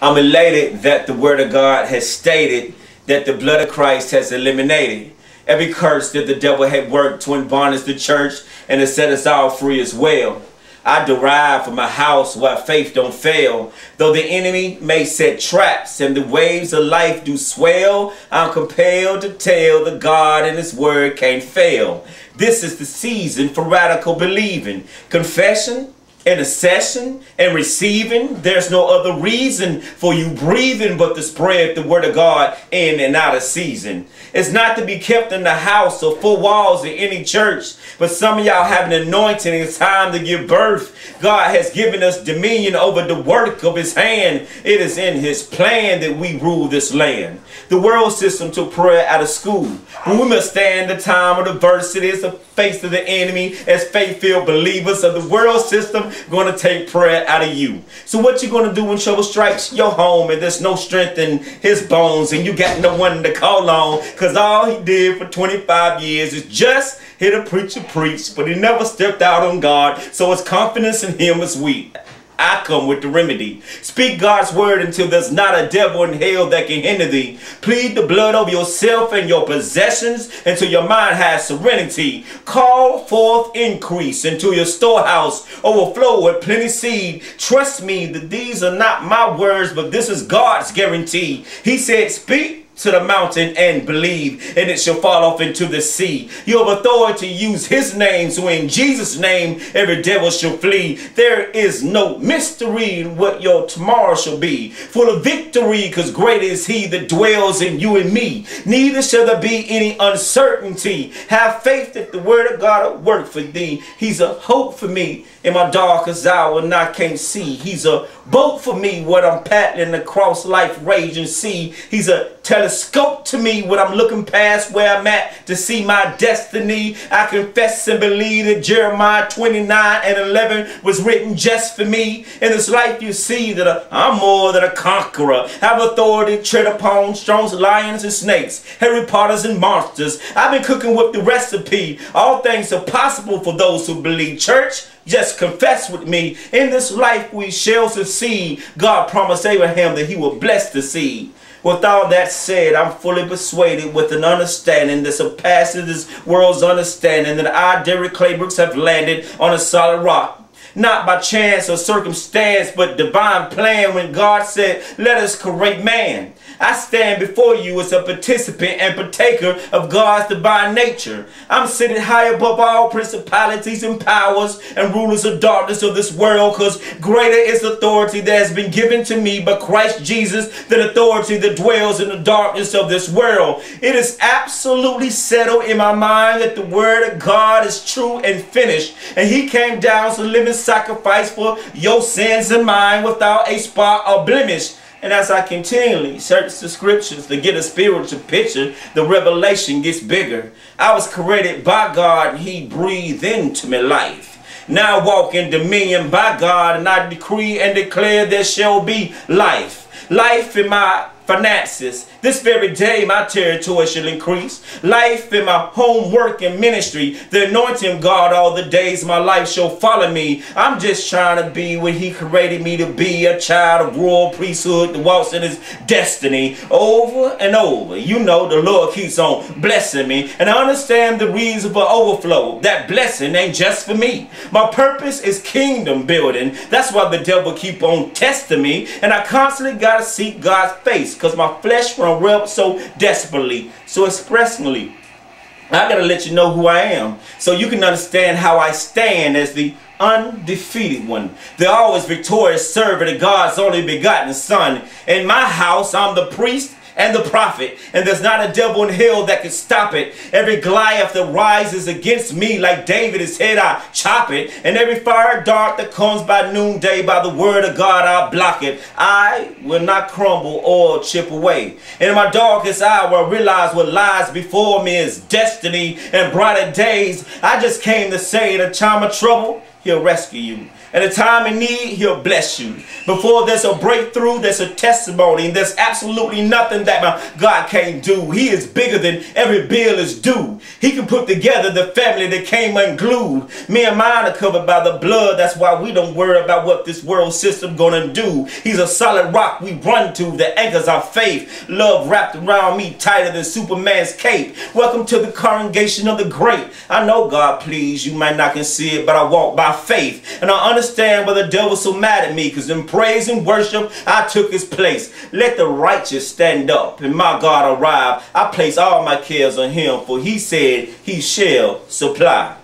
I'm elated that the Word of God has stated that the blood of Christ has eliminated every curse that the devil had worked to bondage the church and to set us all free as well. I derive from a house where faith don't fail. Though the enemy may set traps and the waves of life do swell, I'm compelled to tell the God and His Word can't fail. This is the season for radical believing, confession, intercession, and receiving. There's no other reason for you breathing but to spread the Word of God in and out of season. It's not to be kept in the house or four walls in any church, but some of y'all have an anointing. It's time to give birth. God has given us dominion over the work of His hand. It is in His plan that we rule this land. The world system took prayer out of school. But we must stand the time of adversity as the face of the enemy as faith-filled believers of the world system going to take prayer out of you. So what you going to do when trouble strikes your home and there's no strength in his bones and you got no one to call on because all he did for 25 years is just hear the preacher preach, but he never stepped out on God, so his confidence in Him is weak. I come with the remedy. Speak God's word until there's not a devil in hell that can hinder thee. Plead the blood of yourself and your possessions until your mind has serenity. Call forth increase until your storehouse overflow with plenty seed. Trust me that these are not my words, but this is God's guarantee. He said, speak to the mountain and believe, and it shall fall off into the sea. You have authority to use His name, so in Jesus' name every devil shall flee. There is no mystery in what your tomorrow shall be, full of victory, because great is He that dwells in you and me. Neither shall there be any uncertainty. Have faith that the Word of God will work for thee. He's a hope for me in my darkest hour and I can't see. He's a boat for me when I'm paddling across life raging sea. He's a telescope to me when I'm looking past where I'm at to see my destiny. I confess and believe that Jeremiah 29:11 was written just for me. In this life you see that I'm more than a conqueror. I have authority to tread upon strong lions and snakes, Harry Potters and monsters. I've been cooking with the recipe. All things are possible for those who believe. Church, just confess with me. In this life we shall succeed. God promised Abraham that He will bless the seed. With all that said, I'm fully persuaded with an understanding that surpasses this world's understanding that I, Derek Claybrooks, have landed on a solid rock. Not by chance or circumstance, but divine plan when God said, let us create man. I stand before you as a participant and partaker of God's divine nature. I'm sitting high above all principalities and powers and rulers of darkness of this world, because greater is the authority that has been given to me by Christ Jesus than authority that dwells in the darkness of this world. It is absolutely settled in my mind that the Word of God is true and finished, and He came down as a living sacrifice for your sins and mine without a spot or blemish. And as I continually search the scriptures to get a spiritual picture, the revelation gets bigger. I was created by God and He breathed into me life. Now I walk in dominion by God, and I decree and declare there shall be life. Life in my finances. This very day my territory shall increase. Life in my home, work, and ministry. The anointing of God all the days of my life shall follow me. I'm just trying to be what He created me to be, a child of royal priesthood that walks in His destiny over and over. You know the Lord keeps on blessing me, and I understand the reason for overflow. That blessing ain't just for me. My purpose is kingdom building. That's why the devil keep on testing me, and I constantly gotta seek God's face, because my flesh runs so desperately, so expressly. I gotta let you know who I am so you can understand how I stand as the undefeated one, the always victorious servant of God's only begotten Son. In my house I'm the priest and the prophet, and there's not a devil in hell that can stop it. Every Goliath that rises against me, like David, his head I chop it, and every fire dart that comes by noonday, by the word of God I block it. I will not crumble or chip away. And in my darkest hour I realize what lies before me is destiny and brighter days. I just came to say, in a time of trouble He'll rescue you. At a time in need, he'll bless you. Before there's a breakthrough, there's a testimony. And there's absolutely nothing that my God can't do. He is bigger than every bill is due. He can put together the family that came unglued. Me and mine are covered by the blood. That's why we don't worry about what this world system gonna do. He's a solid rock we run to that anchors our faith. Love wrapped around me tighter than Superman's cape. Welcome to the congregation of the great. I know God, please, you might not can see it, but I walk by faith. And I understand why the devil's so mad at me, because in praise and worship, I took his place. Let the righteous stand up, and my God arrive. I place all my cares on him, for he said he shall supply.